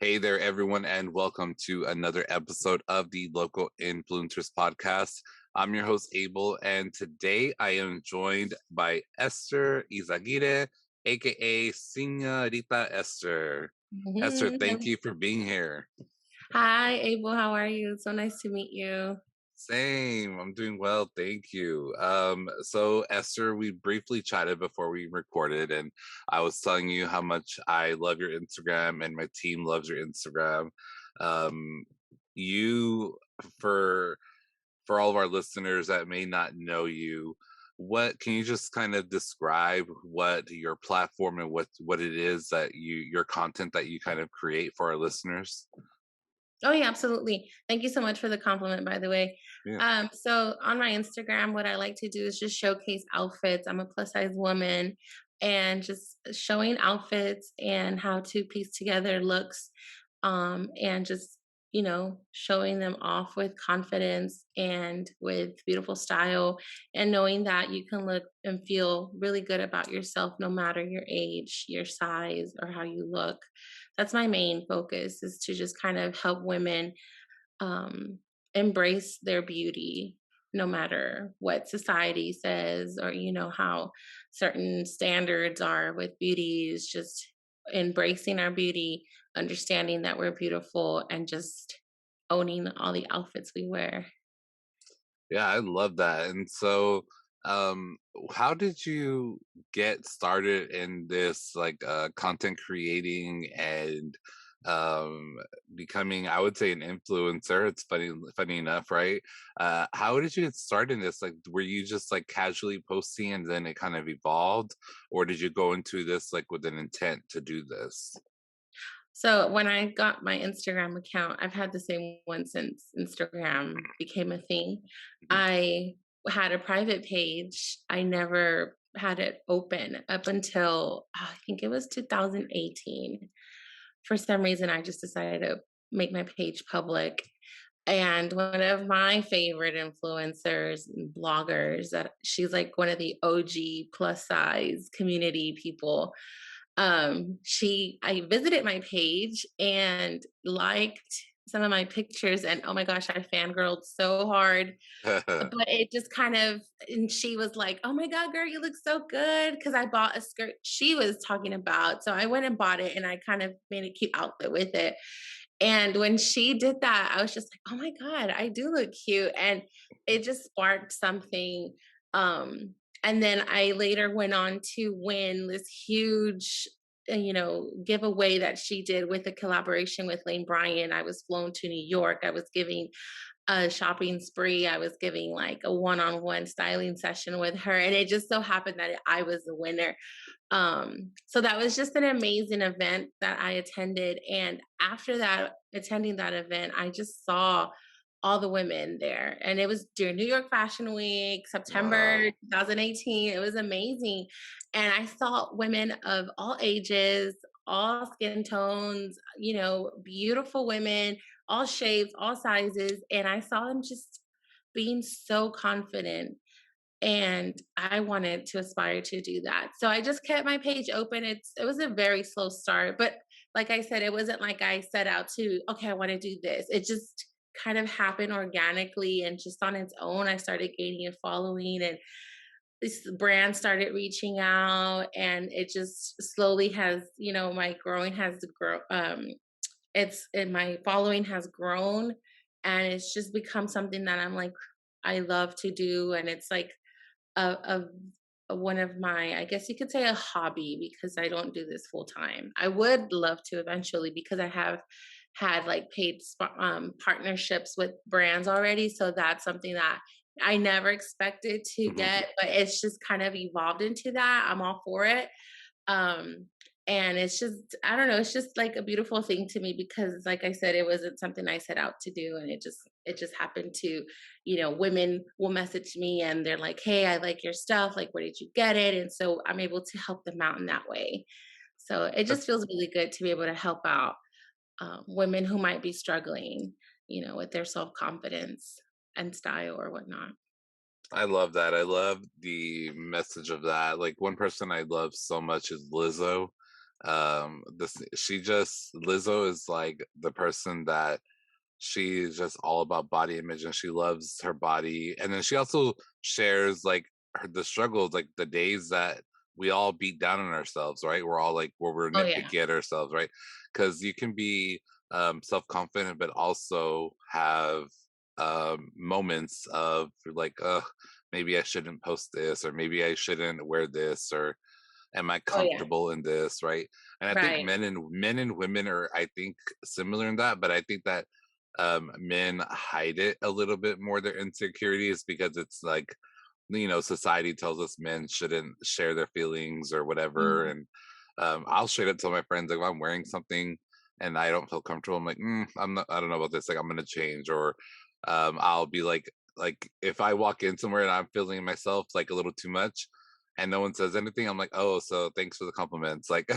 Hey there, everyone, and welcome to another episode of the Local Influencers Podcast. I'm your host, Abel, and today I am joined by Esther Izaguirre, aka Seniorita Esther. Esther, thank Mhm. you for being here. Hi, Abel. How are you? So nice to meet you. Same. I'm doing well, thank you. So Esther, we briefly chatted before we recorded, and I was telling you how much I love your Instagram, and my team loves your Instagram. Um, you, for for all of our listeners that may not know you, what can you just kind of describe what your platform and what it is that your content that you kind of create for our listeners? Oh, yeah, absolutely. Thank you so much for the compliment, by the way. Yeah. So on my Instagram, what I like to do is just showcase outfits. I'm a plus size woman and just showing outfits and how to piece together looks and just, showing them off with confidence and with beautiful style and knowing that you can look and feel really good about yourself no matter your age, your size, or how you look. That's my main focus, is to just kind of help women um, embrace their beauty no matter what society says, or how certain standards are with beauty. Is just embracing our beauty, understanding that we're beautiful, and just owning all the outfits we wear. Yeah, I love that. And so, um, how did you get started in this content creating and um becoming, I would say, an influencer? It's funny enough, right? How did you get started in this? Like, were you just like casually posting and then it kind of evolved, or did you go into this like with an intent to do this? So when I got my Instagram account, I've had the same one since Instagram became a thing. Mhm. I had a private page. I never had it open up until I think it was 2018. For some reason, I just decided to make my page public. And one of my favorite influencers and bloggers, that she's like one of the OG plus size community people, I visited my page and liked some of my pictures, and oh my gosh, I fangirled so hard. But it just kind of, and she was like, "Oh my god, girl, you look so good," because I bought a skirt she was talking about. So I went and bought it, and I kind of made a cute outfit with it. And when she did that, I was just like, "Oh my god, I do look cute." And it just sparked something. And then I later went on to win this huge giveaway that she did with a collaboration with Lane Bryant. I was flown to New York. I was giving a shopping spree. I was giving like a one-on-one styling session with her, and it just so happened that I was the winner. So that was just an amazing event that I attended. And after that, attending that event, I just saw all the women there. And it was during New York Fashion Week, September Wow. 2018. It was amazing. And I saw women of all ages, all skin tones, beautiful women, all shapes, all sizes. And I saw them just being so confident, and I wanted to aspire to do that. So I just kept my page open. It was a very slow start, but like I said, it wasn't like I set out to, okay, I want to do this. It just kind of happened organically and just on its own. I started gaining a following, and this brand started reaching out, and it just slowly has, my growing has grown. It's and my following has grown, and it's just become something that I'm like, I love to do. And it's like of one of my, I guess you could say, a hobby, because I don't do this full time. I would love to eventually, because I have had like partnerships with brands already. So that's something that I never expected to Mhm. get, but it's just kind of evolved into that. I'm all for it. Um, and it's just, I don't know, it's just like a beautiful thing to me, because like I said, it wasn't something I set out to do. And it just happened to, women will message me and they're like, "Hey, I like your stuff. Like, where did you get it?" And so I'm able to help them out in that way. So it just feels really good to be able to help out women who might be struggling, with their self confidence and style or whatnot. I love that. I love the message of that. Like, one person I love so much is Lizzo. This she just Lizzo is like the person that she's just all about body image and she loves her body. And then she also shares like the struggles, like the days that we all beat down on ourselves, right? We're all like where we're Oh yeah. nitpicky at ourselves, right? Because you can be self-confident but also have moments of like maybe I shouldn't post this, or maybe I shouldn't wear this, or am I Oh yeah. comfortable in this, right? And I think Right. men and women are, I think, similar in that, but I think that men hide it a little bit more, their insecurities, because it's like, society tells us men shouldn't share their feelings or whatever. Mhm. And I'll straight up tell my friends, like, if I'm wearing something and I don't feel comfortable, I'm like, I don't know about this, like I'm gonna change. Or I'll be like if I walk in somewhere and I'm feeling myself like a little too much and no one says anything, I'm like, oh, so thanks for the compliments. Like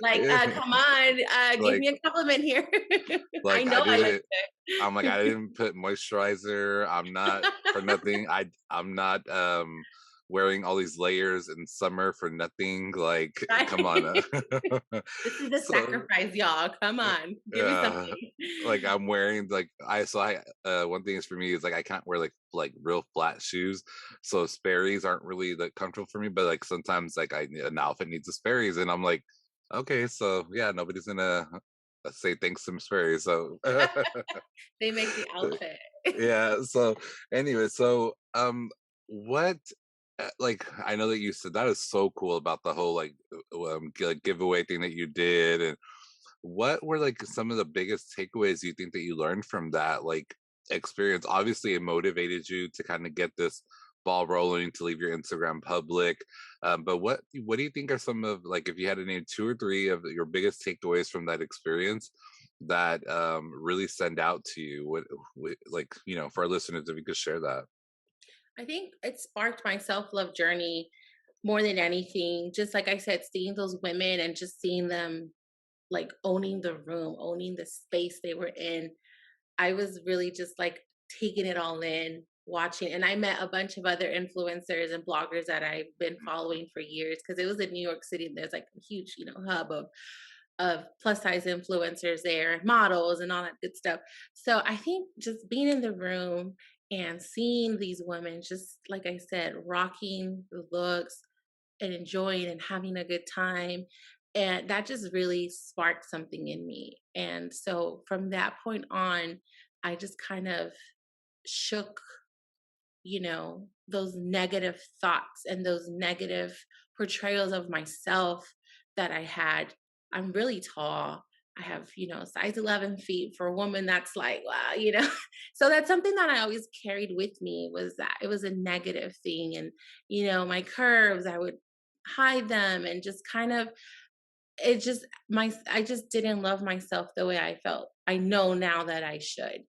Like, come on, give like me a compliment here. I I know I look didn't I'm like, I didn't put moisturizer. I'm not for good. nothing. I'm not wearing all these layers in summer for nothing. Like, come on. Right? This is a So sacrifice, y'all. Come on, give me uh something. like I'm wearing like I one thing is for me is like I can't wear like real flat shoes. So Sperry's aren't really like comfortable for me, but like sometimes like an outfit needs a Sperry's and I'm like, okay, so yeah, nobody's gonna say thanks to Sperry's. So They make the outfit. yeah, so anyway, so what like I know that you said that is so cool about the whole like like giveaway thing that you did. And what were like some of the biggest takeaways you think that you learned from that like experience? Obviously it motivated you to kind of get this ball rolling to leave your Instagram public. But what do you think are some of, like, if you had to name two or three of your biggest takeaways from that experience that really stand out to you? What like, for our listeners, if you could share that. I think it sparked my self-love journey more than anything. Just like I said, seeing those women and just seeing them like owning the room, owning the space they were in. I was really just like taking it all in, watching. And I met a bunch of other influencers and bloggers that I've been following for years because it was in New York City. There's like a huge, hub of plus size influencers there and models and all that good stuff. So I think just being in the room and seeing these women, just like I said, rocking the looks and enjoying and having a good time. And that just really sparked something in me. And so from that point on, I just kind of shook, those negative thoughts and those negative portrayals of myself that I had. I'm really tall. I have, size 11 feet for a woman. That's like, wow. So that's something that I always carried with me, was that it was a negative thing. And, my curves, I would hide them and just kind of, I just didn't love myself the way I felt. I know now that I should.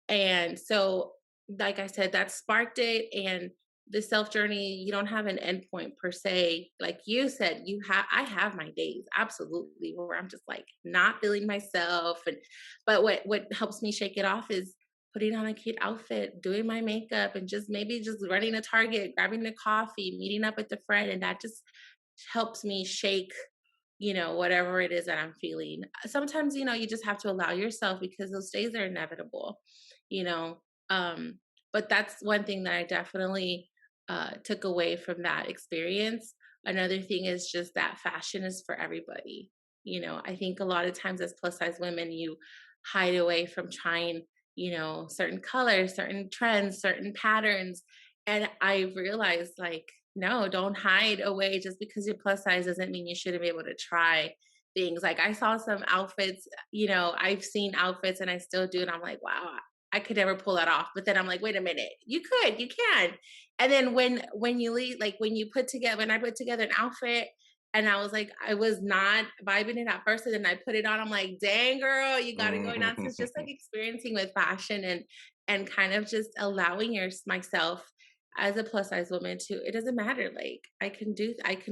And so, like I said, that sparked it. And the self journey, you don't have an endpoint per se. Like you said, I have my days, absolutely, where I'm just like not feeling myself. But what helps me shake it off is putting on a cute outfit, doing my makeup, and just maybe just running to Target, grabbing a coffee, meeting up with a friend. And that just helps me shake, whatever it is that I'm feeling. Sometimes, you just have to allow yourself, because those days are inevitable, you know. Um, but that's one thing that I definitely took away from that experience. Another thing is just that fashion is for everybody. I think a lot of times as plus size women, you hide away from trying, certain colors, certain trends, certain patterns. And I realized, like, no, don't hide away. Just because you're plus size doesn't mean you shouldn't be able to try things. Like I saw some outfits, I've seen outfits and I still do. And I'm like, wow, I could never pull that off. But then I'm like, wait a minute, you can. And then when you leave, like when I put together an outfit and I was like, I was not vibing it at first. And then I put it on. I'm like, dang girl, you got it going on. So it's just like experiencing with fashion and kind of just allowing myself as a plus size woman to, it doesn't matter. Like I can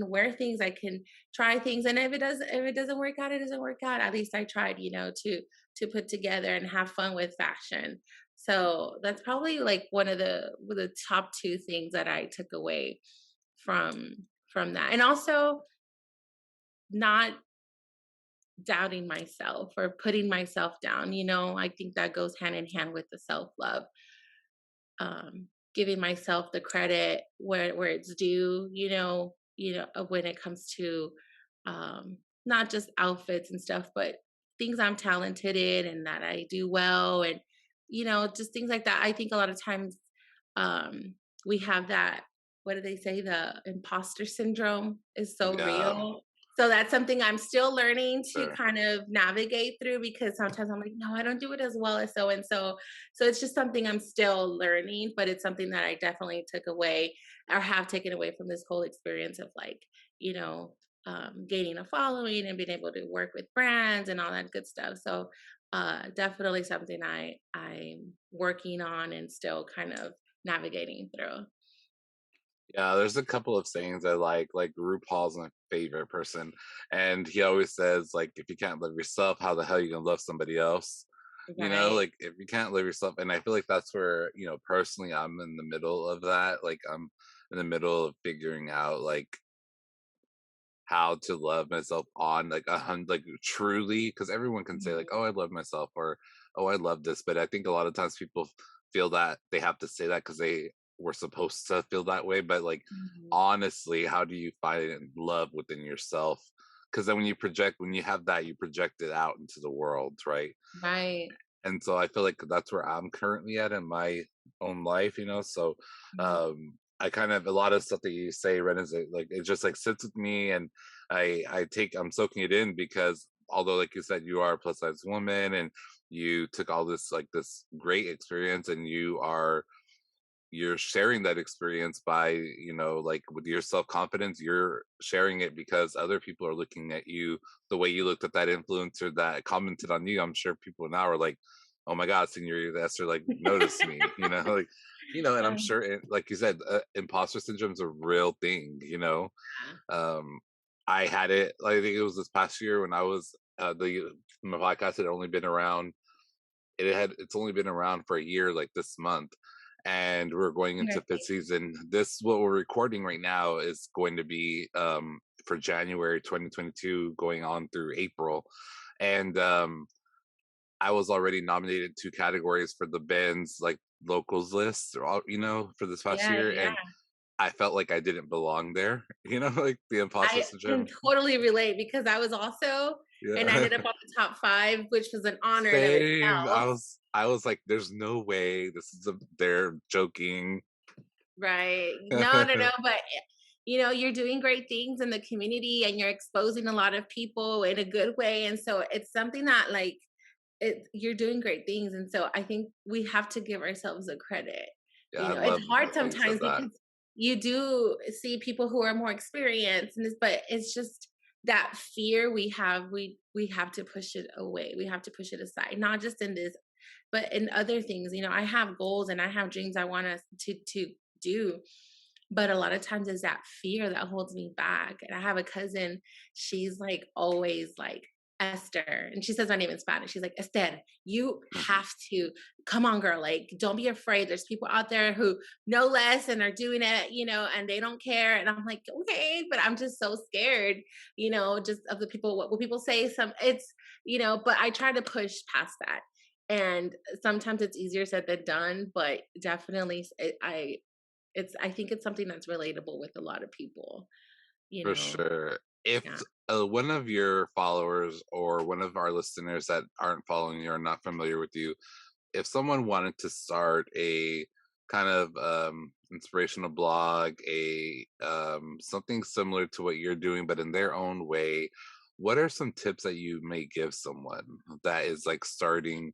wear things, I can try things. And if it doesn't work out, it doesn't work out. At least I tried, to put together and have fun with fashion. So that's probably like one of the top two things that I took away from from that. And also not doubting myself or putting myself down. I think that goes hand in hand with the self-love. Giving myself the credit where it's due, when it comes to not just outfits and stuff, but things I'm talented in and that I do well, and just things like that. I think a lot of times we have that. What do they say? The imposter syndrome is so Yeah, real. So that's something I'm still learning to sure. kind of navigate through, because sometimes I'm like, no, I don't do it as well as so and so. So it's just something I'm still learning, but it's something that I definitely took away or have taken away from this whole experience of like, you know, gaining a following and being able to work with brands and all that good stuff. So definitely something I'm working on and still kind of navigating through. Yeah, there's a couple of sayings I like RuPaul's my favorite person, and he always says, like, if you can't love yourself, how the hell you gonna love somebody else? Right. Like if you can't love yourself, and I feel like that's where, personally I'm in the middle of that. Like I'm in the middle of figuring out like how to love myself on like like truly, because everyone can say like, Mhm. oh, I love myself, or oh, I love this, but I think a lot of times people feel that they have to say that because they were supposed to feel that way. But like Mhm. honestly, how do you find love within yourself? Because then when you have that, you project it out into the world, right? Right. And so I feel like that's where I'm currently at in my own life, so Mhm. I kind of, a lot of stuff that you say resonate, like it just like sits with me, and I'm soaking it in, because although like you said, you are a plus size woman, and you took all this like this great experience, and you're sharing that experience by, like with your self-confidence, you're sharing it because other people are looking at you the way you looked at that influencer that commented on you. I'm sure people now are like, oh my god, Seniorita Esther like noticed me, like, and I'm sure like you said, imposter syndrome is a real thing. um I had it, like, I think it was this past year when I was the my podcast had only been around, it's only been around for a year, like this month, and we're going into fifth Congratulations. season. This, what we're recording right now, is going to be for January 2022, going on through April, and I was already nominated 2 categories for the band's like locals list, for this past Yeah, year, yeah. and I felt like I didn't belong there. Like the imposter I can syndrome. totally relate because I was also and I Yeah. ended up on the top 5, which was an honor in of Same. itself. I was like, there's no way this is they're joking. Right. No, no, no, but, you're doing great things in the community and you're exposing a lot of people in a good way, and so it's something that, like, you're doing great things, and so I think we have to give ourselves a credit. Yeah, I It's love hard that you said sometimes that. because you do see people who are more experienced and this, but it's just that fear we have to push it away. We have to push it aside, not just in this, but in other things. I have goals and I have dreams I want us to do, but a lot of times it's that fear that holds me back. And I have a cousin, she's like always like, Esther, and she says my name in Spanish. She's like, Esther, you Mhm. have to come on, girl. Like, don't be afraid. There's people out there who know less and are doing it, and they don't care. And I'm like, okay, but I'm just so scared, just of the people, what will people say? But I try to push past that. And sometimes it's easier said than done, but definitely I think it's something that's relatable with a lot of people, you For know? sure. If Yeah. one of your followers or one of our listeners that aren't following you or not familiar with you, if someone wanted to start a kind of inspirational blog, a something similar to what you're doing but in their own way, what are some tips that you may give someone that is like starting,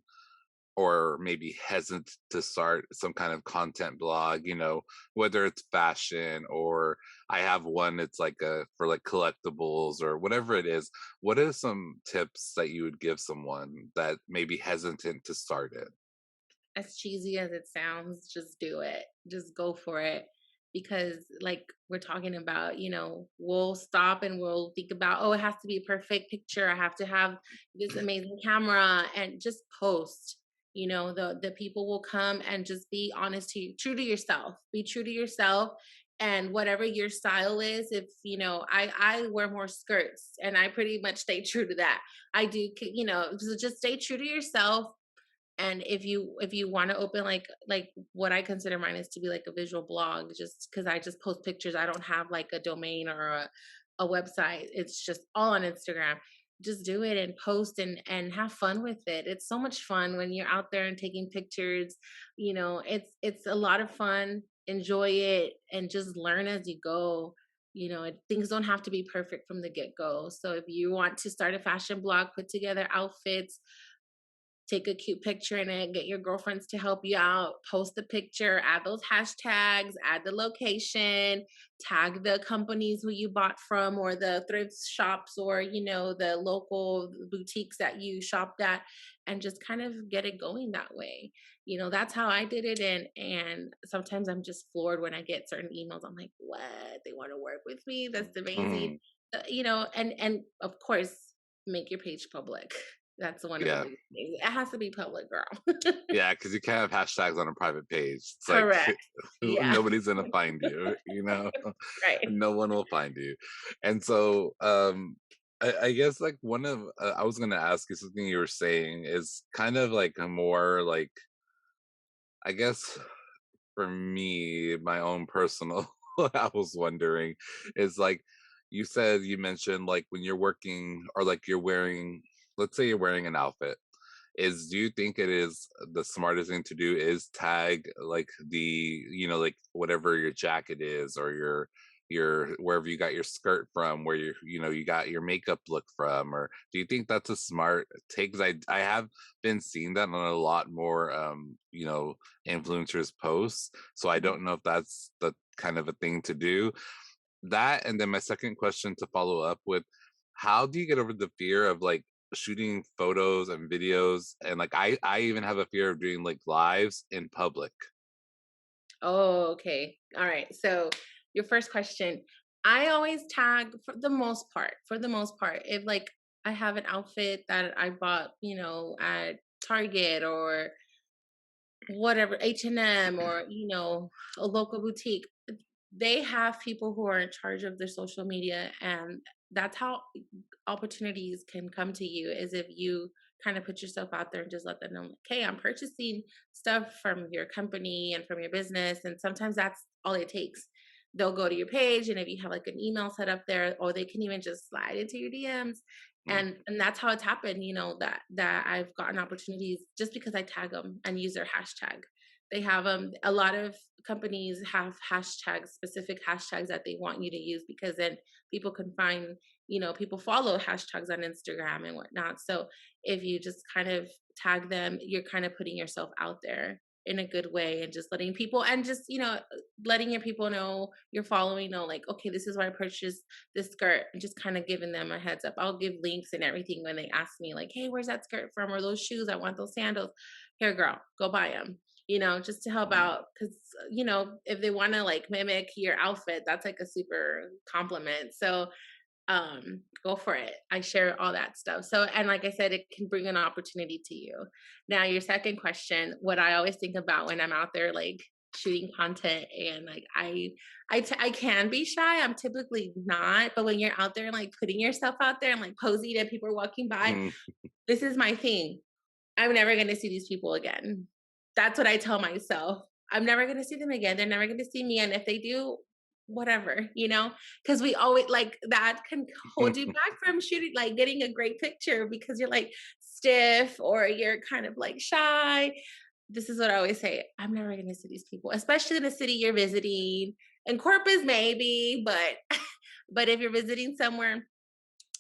or maybe hesitant to start some kind of content blog, whether it's fashion, or I have one, it's like a for like collectibles or whatever it is. What are some tips that you would give someone that may be hesitant to start it? As cheesy as it sounds, just do it. Just go for it. Because, like we're talking about, we'll stop and we'll think about, oh, it has to be a perfect picture. I have to have this amazing camera and just post. The people will come and just be honest to you, true to yourself. Be true to yourself and whatever your style is, if I wear more skirts, and I pretty much stay true to that. I do, so just stay true to yourself. And if you want to open like what I consider mine is to be like a visual blog, just because I just post pictures, I don't have like a domain or a website. It's just all on Instagram. Just do it and post and have fun with it. It's so much fun when you're out there and taking pictures. It's a lot of fun. Enjoy it and just learn as you go. Things don't have to be perfect from the get-go. So if you want to start a fashion blog, put together outfits, take a cute picture in it, get your girlfriends to help you out, post the picture, add those hashtags, add the location, tag the companies who you bought from, or the thrift shops, or the local boutiques that you shopped at, and just kind of get it going that way. That's how I did it. And sometimes I'm just floored when I get certain emails. I'm like, what? They want to work with me? That's amazing. Mhm. And of course, make your page public. That's one of the Yeah. biggest things. It has to be public, girl. Yeah, because you can't have hashtags on a private page. It's like Correct. Yeah. nobody's gonna find you, you know? Right. No one will find you. And so, I guess like one of I was gonna ask you something you were saying is kind of like a more like I guess for me, my own personal, I was wondering is like you mentioned like when you're working or like you're wearing, let's say you're wearing an outfit, is do you think it is the smartest thing to do is tag like like whatever your jacket is or your wherever you got your skirt from, where you got your makeup look from, or do you think that's a smart take? 'Cause I have been seeing that on a lot more influencers posts, so I Mhm. don't know if that's the kind of a thing to do. That, and then my second question to follow up with, how do you get over the fear of like shooting photos and videos, and like I even have a fear of doing like lives in public. Oh, okay. All right. So your first question, I always tag for the most part. For the most part, if like I have an outfit that I bought, at Target or whatever, H&M, or a local boutique, they have people who are in charge of their social media, and that's how opportunities can come to you, is if you kind of put yourself out there and just let them know, like, hey, I'm purchasing stuff from your company and from your business. And sometimes that's all it takes. They'll go to your page, and if you have like an email set up there, or they can even just slide into your DMs. Mm, And that's how it's happened, that I've gotten opportunities just because I tag them and use their hashtag. They have a lot of companies have hashtags, specific hashtags that they want you to use, because then people can find, people follow hashtags on Instagram and whatnot. So if you just kind of tag them, you're kind of putting yourself out there in a good way, and just letting people, and just, letting your people know, you're following, know, like, okay, this is where I purchased this skirt, and just kind of giving them a heads up. I'll give links and everything when they ask me, like, hey, where's that skirt from? Or those shoes, I want those sandals. Here, girl, go buy them. Just to help mm. out, because if they want to like mimic your outfit, that's like a super compliment. So go for it. I share all that stuff. So, and like I said, it can bring an opportunity to you. Now your second question, what I always think about when I'm out there like shooting content, and like I can be shy. I'm typically not, but when you're out there like putting yourself out there and like posing and people are walking by, Mm. this is my thing. I'm never going to see these people again. That's what I tell myself. I'm never going to see them again. They're never going to see me. And if they do, whatever, because we always like that can hold you back from shooting, like getting a great picture, because you're like stiff, or you're kind of like shy. This is what I always say. I'm never going to see these people, especially in a city you're visiting. In Corpus, maybe, but but if you're visiting somewhere,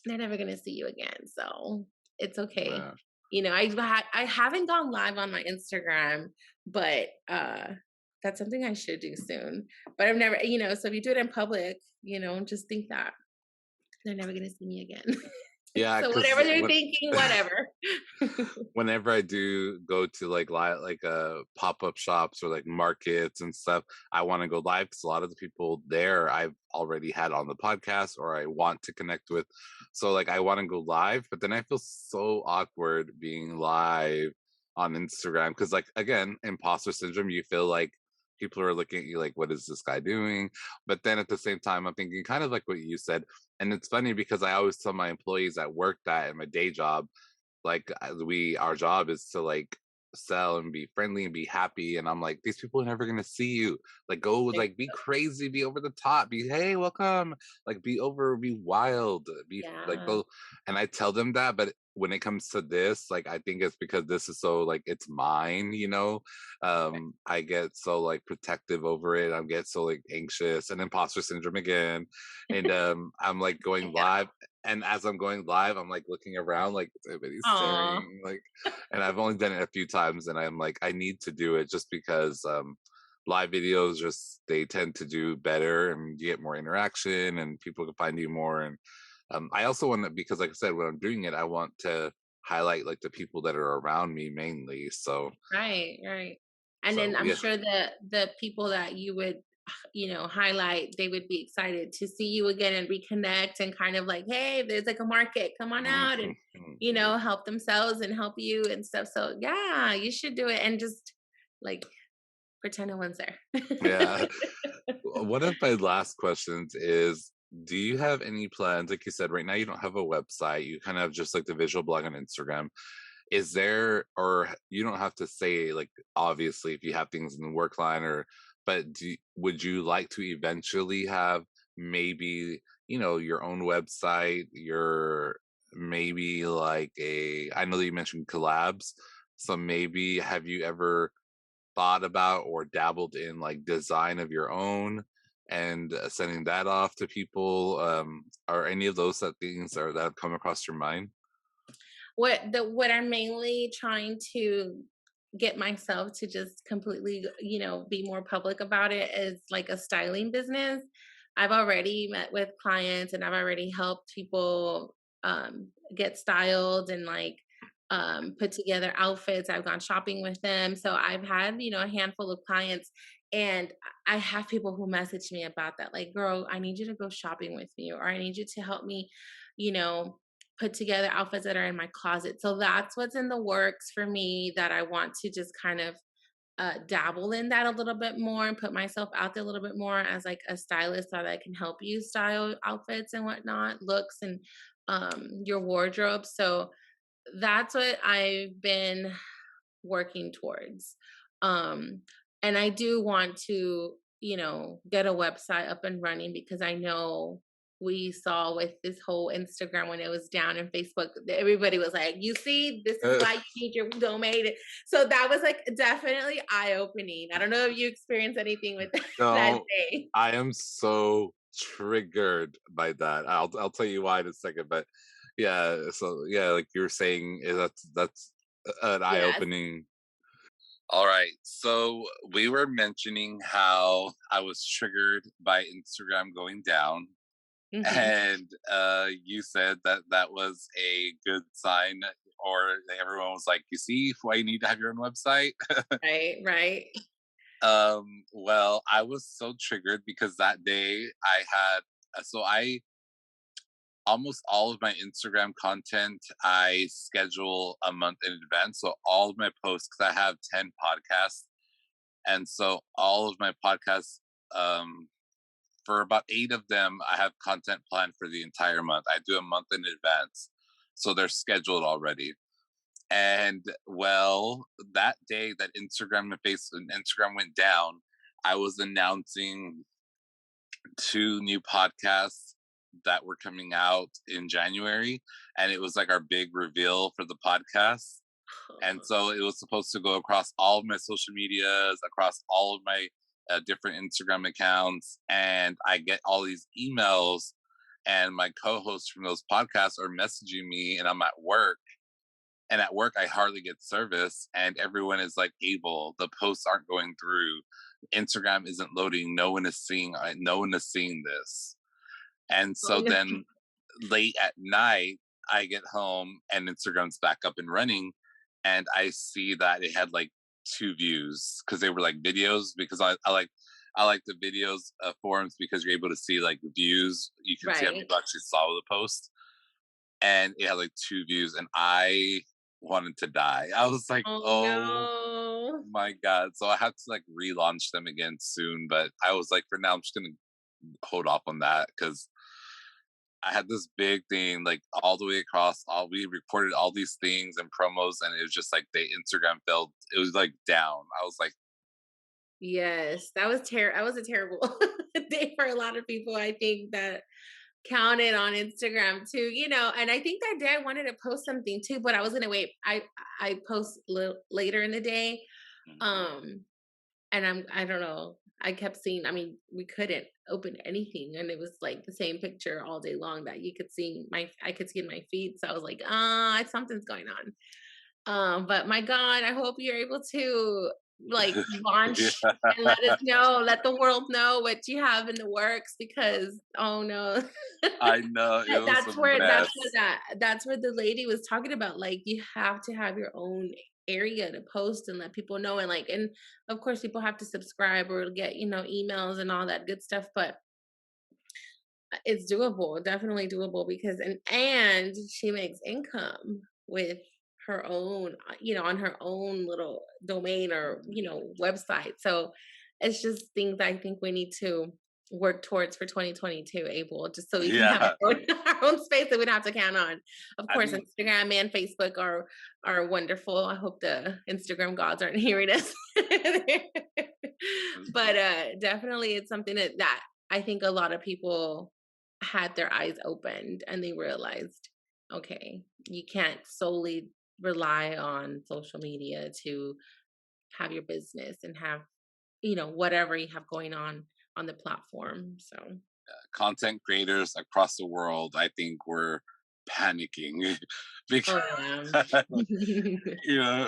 they're never gonna see you again. So it's okay. Yeah. I haven't gone live on my Instagram, but that's something I should do soon. But I've never, so if you do it in public, just think that they're never gonna see me again. Yeah, So because whatever they're thinking, whatever. whenever I do go to like pop-up shops or like markets and stuff, I want to go live because a lot of the people there I've already had on the podcast or I want to connect with. So like I want to go live, but then I feel so awkward being live on Instagram because like again, imposter syndrome, you feel like people are looking at you like, what is this guy doing? But then at the same time, I'm thinking kind of like what you said. And it's funny because I always tell my employees at work that in my day job, like our job is to like sell and be friendly and be happy, and I'm like, these people are never gonna see you. Like, go, Like, like, be crazy, be over the top, be, hey, welcome, like, be wild, be like, yeah, go. And I tell them that, but when it comes to this, like, I think it's because this is so like it's mine, I get so like protective over it. I get so like anxious and imposter syndrome again. And I'm like going yeah. live, and as I'm going live, I'm like looking around, like everybody's Aw, staring, like, and I've only done it a few times, and I'm like, I need to do it just because live videos just they tend to do better, and you get more interaction, and people can find you more. And I also want to, because like I said, when I'm doing it, I want to highlight like the people that are around me mainly. So, right, right. And then so I'm yeah. sure the people that you would, highlight, they would be excited to see you again and reconnect and kind of like, hey, there's like a market, come on out and, help themselves and help you and stuff. So yeah, you should do it and just like pretend no one's there. Yeah. One of my last questions is, do you have any plans? Like you said, right now you don't have a website. You kind of have just like the visual blog on Instagram. Is there, or you don't have to say like obviously if you have things in the work line, or but would you like to eventually have maybe, your own website, your maybe like a, I know that you mentioned collabs, so maybe have you ever thought about or dabbled in like design of your own and sending that off to people? Are any of those things that have come across your mind? What I'm mainly trying to get myself to just completely, be more public about it is like a styling business. I've already met with clients and I've already helped people get styled and like put together outfits. I've gone shopping with them. So I've had, a handful of clients and I have people who message me about that. Like, girl, I need you to go shopping with me, or I need you to help me, you know, put together outfits that are in my closet. So that's what's in the works for me that I want to just kind of dabble in that a little bit more and put myself out there a little bit more as like a stylist so that I can help you style outfits and whatnot, looks and your wardrobe. So that's what I've been working towards. Um, and I do want to, get a website up and running because I know we saw with this whole Instagram when it was down and Facebook, everybody was like, you see, this is Uh, why you need your domain. So that was like definitely eye opening. I don't know if you experienced anything with that no, day. I am so triggered by that. I'll tell you why in a second, but yeah, so yeah, like you were saying, that's an eye Yes. opening. All right. So we were mentioning how I was triggered by Instagram going down. Hmm. And you said that that was a good sign, or everyone was like, you see why you need to have your own website? Right. Right. Well, I was so triggered because that day I had, so I, almost all of my Instagram content I schedule a month in advance. So all of my posts, because I have 10 podcasts. And so all of my podcasts, um, for about 8 of them, I have content planned for the entire month. I do a month in advance. So they're scheduled already. And well, that day that Instagram went down, I was announcing 2 new podcasts that were coming out in January, and it was like our big reveal for the podcast. And so it was supposed to go across all of my social medias, across all of my different Instagram accounts. And I get all these emails, and my co hosts from those podcasts are messaging me, and I'm at work. And at work, I hardly get service. And everyone is like, Abel, the posts aren't going through. Instagram isn't loading. No one is seeing this. And Oh, so no. then late at night, I get home and Instagram's back up and running, and I see that it had like 2 views because they were like videos. Because I like the videos forums because you're able to see like views. You can see how Right. people actually saw the post, and it had like 2 views, and I wanted to die. I was like, Oh oh no. my God. So I had to like relaunch them again soon. But I was like, for now, I'm just going to hold off on that because I had this big thing like all the way across. All we recorded all these things and promos, and it was just like the Instagram felt it was like down. I was like, Yes, that was a terrible day for a lot of people, I think, that counted on Instagram too, and I think that day I wanted to post something too, but I was gonna wait. I post later in the day. "Mhm, Um, and I don't know. I kept seeing, I mean, we couldn't open anything and it was like the same picture all day long that you could see I could see in my feed. So I was like, something's going on. But my God, I hope you're able to like launch yeah, and let us know, let the world know what you have in the works because oh no. I know it was a That's where mess. that's where the lady was talking about, like, you have to have your own area to post and let people know, and, like and, of course, people have to subscribe or get, emails and all that good stuff, but it's doable, definitely doable because and she makes income with her own, on her own little domain or, website. So it's just things I think we need to work towards for 2022, Abel, just so we can have Yeah, our own, our own space that we don't have to count on. Of I course, think Instagram and Facebook are wonderful. I hope the Instagram gods aren't hearing us. But definitely it's something that I think a lot of people had their eyes opened and they realized, okay, you can't solely rely on social media to have your business and have, whatever you have going on the platform. So, content creators across the world, I think, were panicking because oh yeah.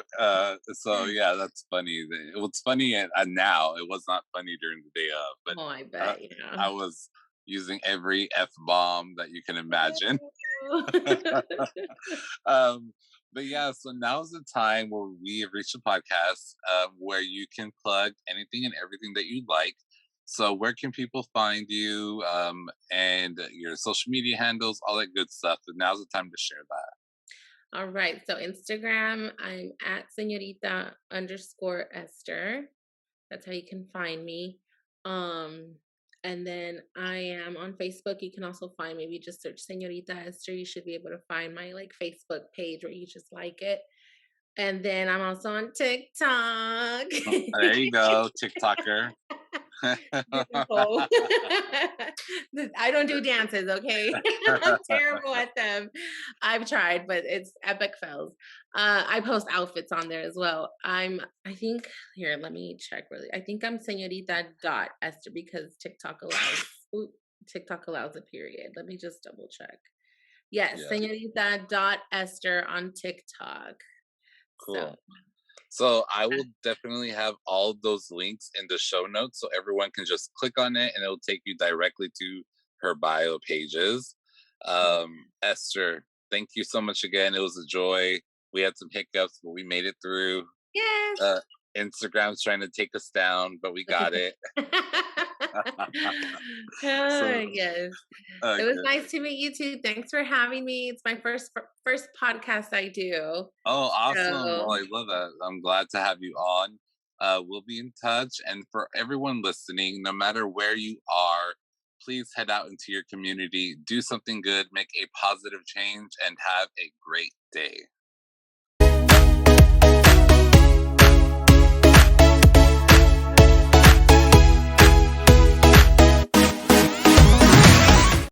so yeah, that's funny. It was funny and now it was not funny during the day of, but Oh, I uh, bet, yeah. I was using every f bomb that you can imagine. um, but yeah, so now's the time where we have reached the podcast where you can plug anything and everything that you like. So where can people find you and your social media handles, all that good stuff? And now's the time to share that. All right. So Instagram, I'm at Seniorita_Esther. That's how you can find me. Um, and then I am on Facebook. You can also find me. If you just search Senorita Esther, you should be able to find my like Facebook page where you just like it. And then I'm also on TikTok. There you go, TikToker. Beautiful. I don't do dances, okay? I'm terrible at them. I've tried, but it's epic fails. I post outfits on there as well. I think, here, let me check really. I think I'm Senorita.Esther because TikTok allows a period. Let me just double check. Yes, Yeah, Senorita.Esther on TikTok. So, cool. So I will definitely have all of those links in the show notes so everyone can just click on it and it'll take you directly to her bio pages. Esther, thank you so much again. It was a joy. We had some hiccups, but we made it through. yes. Uh, Instagram's trying to take us down, but we got it. So, Yes. It was good. nice to meet you too. Thanks for having me. It's my first podcast I do. Oh, awesome. So, Well, I love that. I'm glad to have you on. We'll be in touch. And for everyone listening, no matter where you are, please head out into your community, do something good, make a positive change, and have a great day.